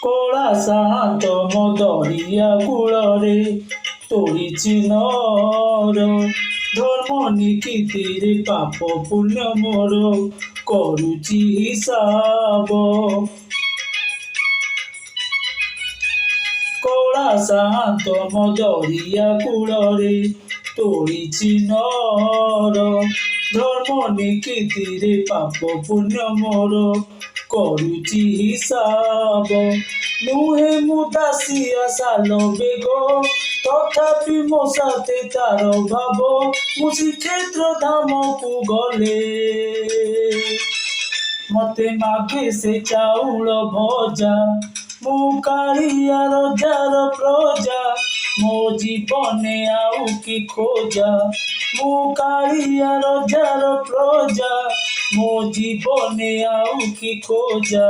କଳା ଶାନ୍ତ ମୋ ଦରିଆ କୂଳରେ ତୋଳିଛି ନର ଧର୍ମ ନୀତିରେ ପାପ ପୁଣ୍ୟ ମୋର କରୁଛି ହିସାବ। କଳା ଶାନ୍ତ ମୋ ଦରିଆ କୂଳରେ ତୋଳିଛି ନର ଧର୍ମ ନୀତିରେ ପାପ ପୁଣ୍ୟ ମୋର କରୁଛି ହିସାବ। ନୁହେଁ ମୁଁ ଦାସିଆ ସାଲ ବେଗ ତଥାପି ମୋ ସାଥେ ତାର ଭାବ। ମୁଁ ଶ୍ରୀକ୍ଷେତ୍ର ଧାମକୁ ଗଲେ ମତେ ମାଗେ ସେ ଚାଉଳ ଭଜା। ମୁଁ କାଳିଆ ରଜାର ପ୍ରଜା ମୋ ଜୀବନେ ଆଉ କି ଖୋଜା। ମୁଁ କାଳିଆ ରଜାର ପ୍ରଜା ମୋ ଜୀବନେ ଆଉ କି ଖୋଜା।